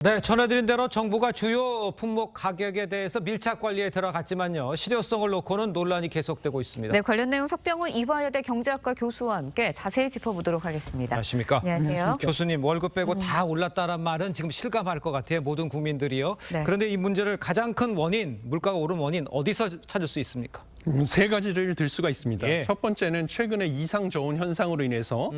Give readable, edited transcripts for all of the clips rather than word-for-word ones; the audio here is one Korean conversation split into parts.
네, 전해드린 대로 정부가 주요 품목 가격에 대해서 밀착 관리에 들어갔지만요. 실효성을 놓고는 논란이 계속되고 있습니다. 네, 관련 내용 석병훈 이화여대 경제학과 교수와 함께 자세히 짚어보도록 하겠습니다. 안녕하십니까? 안녕하세요. 교수님, 월급 빼고 다 올랐다는 말은 지금 실감할 것 같아요. 모든 국민들이요. 네. 그런데 이 문제를 가장 큰 원인, 물가가 오른 원인 어디서 찾을 수 있습니까? 세 가지를 들 수가 있습니다. 예. 첫 번째는 최근에 이상 저온 현상으로 인해서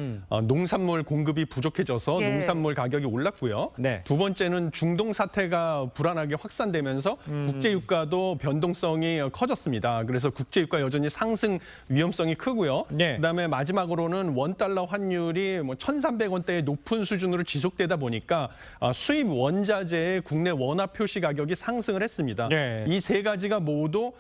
농산물 공급이 부족해져서 예. 농산물 가격이 올랐고요. 네. 두 번째는 중동 사태가 불안하게 확산되면서 국제 유가도 변동성이 커졌습니다. 그래서 국제 유가 여전히 상승 위험성이 크고요. 네. 그다음에 마지막으로는 원 달러 환율이 1,300원대의 높은 수준으로 지속되다 보니까 수입 원자재의 국내 원화 표시 가격이 상승을 했습니다. 네. 이 세 가지가 모두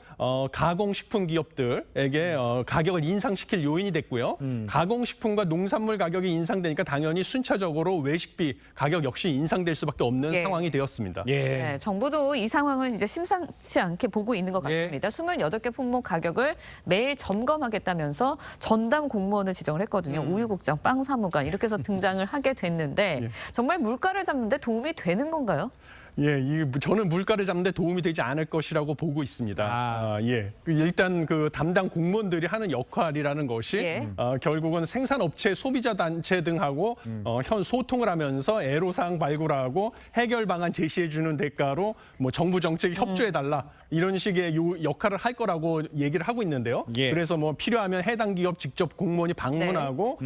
가공식품 기업들에게 가격을 인상시킬 요인이 됐고요. 가공식품과 농산물 가격이 인상되니까 당연히 순차적으로 외식비 가격 역시 인상될 수밖에 없는 예. 상황이 되었습니다. 예. 네, 정부도 이 상황을 이제 심상치 않게 보고 있는 것 같습니다. 28개 품목 가격을 매일 점검하겠다면서 전담 공무원을 지정을 했거든요. 우유국장, 빵사무관 이렇게 해서 등장을 하게 됐는데 예. 정말 물가를 잡는 데 도움이 되는 건가요? 예, 저는 물가를 잡는 데 도움이 되지 않을 것이라고 보고 있습니다. 예. 일단 그 담당 공무원들이 하는 역할이라는 것이 예. 결국은 생산업체, 소비자 단체 등하고 현 소통을 하면서 애로사항 발굴하고 해결 방안 제시해 주는 대가로 정부 정책에 협조해 달라 이런 식의 역할을 할 거라고 얘기를 하고 있는데요. 예. 그래서 필요하면 해당 기업 직접 공무원이 방문하고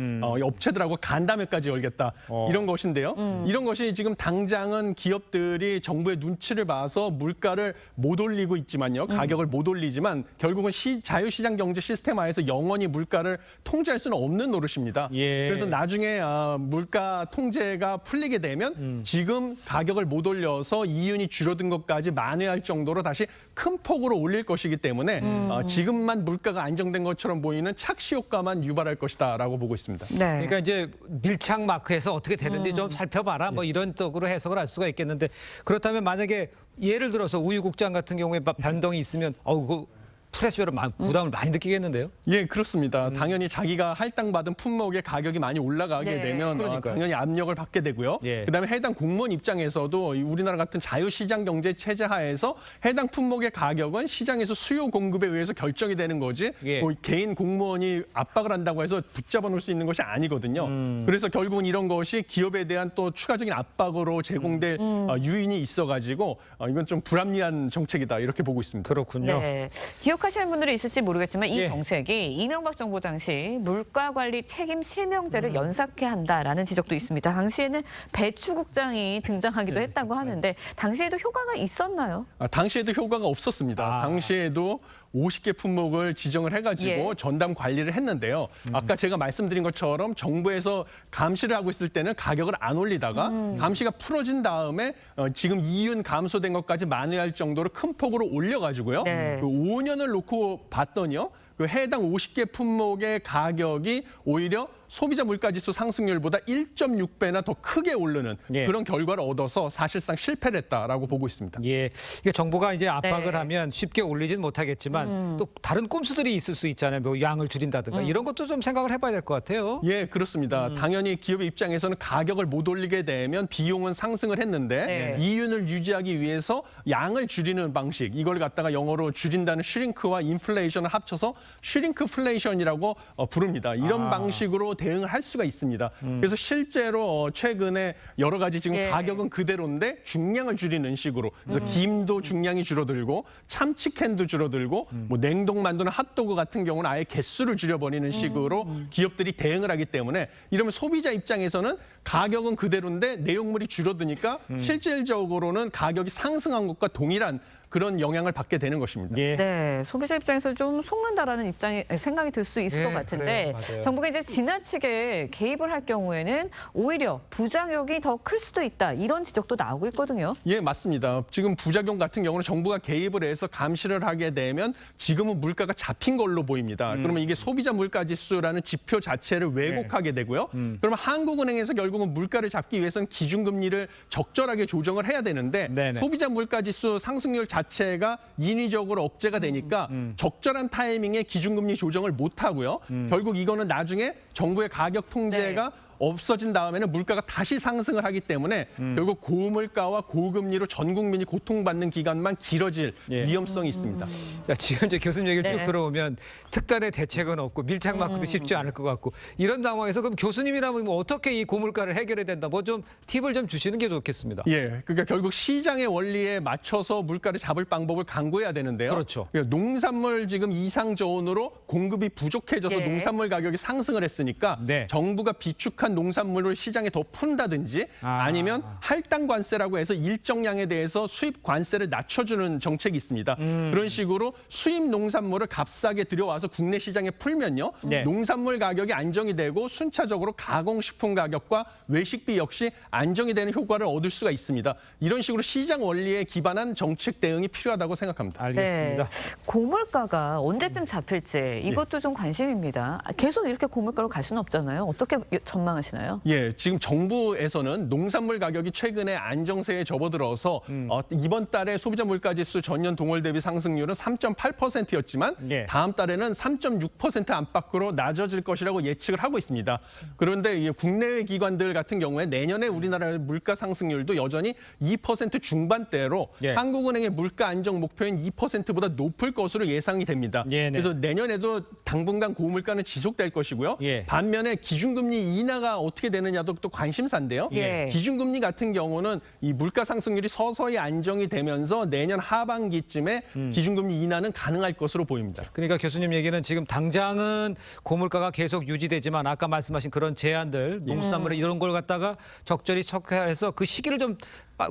업체들하고 간담회까지 열겠다 이런 것인데요. 이런 것이 지금 당장은 기업들이 정부의 눈치를 봐서 물가를 못 올리고 있지만요. 가격을 못 올리지만 결국은 자유시장 경제 시스템하에서 영원히 물가를 통제할 수는 없는 노릇입니다. 예. 그래서 나중에 물가 통제가 풀리게 되면 지금 가격을 못 올려서 이윤이 줄어든 것까지 만회할 정도로 다시 큰 폭으로 올릴 것이기 때문에 지금만 물가가 안정된 것처럼 보이는 착시 효과만 유발할 것이다라고 보고 있습니다. 네. 그러니까 이제 밀착 마크에서 어떻게 되는지 좀 살펴봐라. 이런 쪽으로 해석을 할 수가 있겠는데 그렇다면 만약에 예를 들어서 우유국장 같은 경우에 변동이 있으면 그 프레시별로 부담을 많이 느끼겠는데요? 예, 그렇습니다. 당연히 자기가 할당받은 품목의 가격이 많이 올라가게 네. 되면 그러니까요. 당연히 압력을 받게 되고요. 예. 그다음에 해당 공무원 입장에서도 우리나라 같은 자유시장 경제 체제 하에서 해당 품목의 가격은 시장에서 수요 공급에 의해서 결정이 되는 거지 예. 개인 공무원이 압박을 한다고 해서 붙잡아 놓을 수 있는 것이 아니거든요. 그래서 결국은 이런 것이 기업에 대한 또 추가적인 압박으로 제공될 유인이 있어가지고 이건 좀 불합리한 정책이다 이렇게 보고 있습니다. 그렇군요. 네. 기억하시는 분들이 있을지 모르겠지만 이 예. 정책이 이명박 정부 당시 물가관리 책임 실명제를 연상케 한다라는 지적도 있습니다. 당시에는 배추국장이 등장하기도 했다고 하는데 당시에도 효과가 있었나요? 당시에도 효과가 없었습니다. 당시에도 50개 품목을 지정을 해가지고 예. 전담 관리를 했는데요. 아까 제가 말씀드린 것처럼 정부에서 감시를 하고 있을 때는 가격을 안 올리다가 감시가 풀어진 다음에 지금 이윤 감소된 것까지 만회할 정도로 큰 폭으로 올려가지고요. 네. 그 5년을 놓고 봤더니요. 그 해당 50개 품목의 가격이 오히려 소비자 물가지수 상승률보다 1.6배나 더 크게 오르는 예. 그런 결과를 얻어서 사실상 실패를 했다라고 보고 있습니다. 예, 이게 정부가 이제 압박을 네. 하면 쉽게 올리진 못하겠지만 또 다른 꼼수들이 있을 수 있잖아요. 양을 줄인다든가 이런 것도 좀 생각을 해봐야 될 것 같아요. 예, 그렇습니다. 당연히 기업의 입장에서는 가격을 못 올리게 되면 비용은 상승을 했는데 네. 이윤을 유지하기 위해서 양을 줄이는 방식, 이걸 갖다가 영어로 줄인다는 슈링크와 인플레이션을 합쳐서 슈링크플레이션이라고 부릅니다. 이런 방식으로 대응을 할 수가 있습니다. 그래서 실제로 최근에 여러 가지 지금 예. 가격은 그대로인데 중량을 줄이는 식으로 그래서 김도 중량이 줄어들고 참치캔도 줄어들고 냉동 만두나 핫도그 같은 경우는 아예 개수를 줄여버리는 식으로 기업들이 대응을 하기 때문에 이러면 소비자 입장에서는 가격은 그대로인데 내용물이 줄어드니까 실질적으로는 가격이 상승한 것과 동일한 그런 영향을 받게 되는 것입니다. 예. 네, 소비자 입장에서 좀 속는다라는 생각이 들 수 있을 예, 것 같은데 그래요. 맞아요. 정부가 이제 지나치게 개입을 할 경우에는 오히려 부작용이 더 클 수도 있다 이런 지적도 나오고 있거든요. 예, 맞습니다. 지금 부작용 같은 경우는 정부가 개입을 해서 감시를 하게 되면 지금은 물가가 잡힌 걸로 보입니다. 그러면 이게 소비자 물가 지수라는 지표 자체를 왜곡하게 되고요. 그러면 한국은행에서 결국은 물가를 잡기 위해서는 기준금리를 적절하게 조정을 해야 되는데 네네. 소비자 물가 지수 상승률 자체가 인위적으로 억제가 되니까 적절한 타이밍에 기준금리 조정을 못 하고요. 결국 이거는 나중에 정부의 가격 통제가 없어진 다음에는 물가가 다시 상승을 하기 때문에 결국 고물가와 고금리로 전 국민이 고통받는 기간만 길어질 위험성이 있습니다. 자, 지금 이제 교수님 얘기를 네. 쭉 들어오면 특단의 대책은 없고 밀착 마크도 쉽지 않을 것 같고 이런 상황에서 그럼 교수님이라면 뭐 어떻게 이 고물가를 해결해야 된다? 뭐 좀 팁을 좀 주시는 게 좋겠습니다. 예, 그러니까 결국 시장의 원리에 맞춰서 물가를 잡을 방법을 강구해야 되는데요. 그렇죠. 농산물 지금 이상 저온으로 공급이 부족해져서 예. 농산물 가격이 상승을 했으니까 네. 정부가 비축한 농산물을 시장에 더 푼다든지 아니면 할당 관세라고 해서 일정량에 대해서 수입 관세를 낮춰주는 정책이 있습니다. 그런 식으로 수입 농산물을 값싸게 들여와서 국내 시장에 풀면요. 네. 농산물 가격이 안정이 되고 순차적으로 가공식품 가격과 외식비 역시 안정이 되는 효과를 얻을 수가 있습니다. 이런 식으로 시장 원리에 기반한 정책 대응이 필요하다고 생각합니다. 알겠습니다. 고물가가 언제쯤 잡힐지 이것도 좀 관심입니다. 계속 이렇게 고물가로 갈 수는 없잖아요. 어떻게 전망하시나요? 예, 지금 정부에서는 농산물 가격이 최근에 안정세에 접어들어서 이번 달에 소비자 물가지수 전년 동월 대비 상승률은 3.8%였지만 예. 다음 달에는 3.6% 안팎으로 낮아질 것이라고 예측을 하고 있습니다. 그런데 이 국내외 기관들 같은 경우에 내년에 우리나라의 물가 상승률도 여전히 2% 중반대로 예. 한국은행의 물가 안정 목표인 2%보다 높을 것으로 예상이 됩니다. 예, 네. 그래서 내년에도 당분간 고물가는 지속될 것이고요. 예. 반면에 기준금리 인하가 어떻게 되느냐도 또 관심사인데요. 예. 기준금리 같은 경우는 이 물가 상승률이 서서히 안정이 되면서 내년 하반기쯤에 기준금리 인하는 가능할 것으로 보입니다. 그러니까 교수님 얘기는 지금 당장은 고물가가 계속 유지되지만 아까 말씀하신 그런 제한들, 농수산물 이런 걸 갖다가 적절히 척해서 그 시기를 좀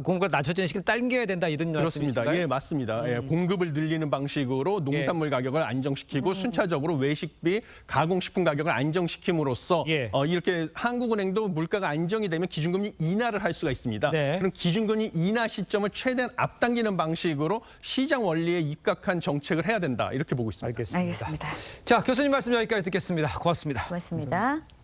고물가 낮춰지는 시기를 당겨야 된다 이런 그렇습니다. 말씀이신가요? 예, 맞습니다. 예, 공급을 늘리는 방식으로 농산물 가격을 안정시키고 순차적으로 외식비, 가공식품 가격을 안정시킴으로써 예. 이렇게 한국은행도 물가가 안정이 되면 기준금리 인하를 할 수가 있습니다. 네. 그럼 기준금리 인하 시점을 최대한 앞당기는 방식으로 시장 원리에 입각한 정책을 해야 된다 이렇게 보고 있습니다. 알겠습니다. 알겠습니다. 자, 교수님 말씀 여기까지 듣겠습니다. 고맙습니다. 고맙습니다.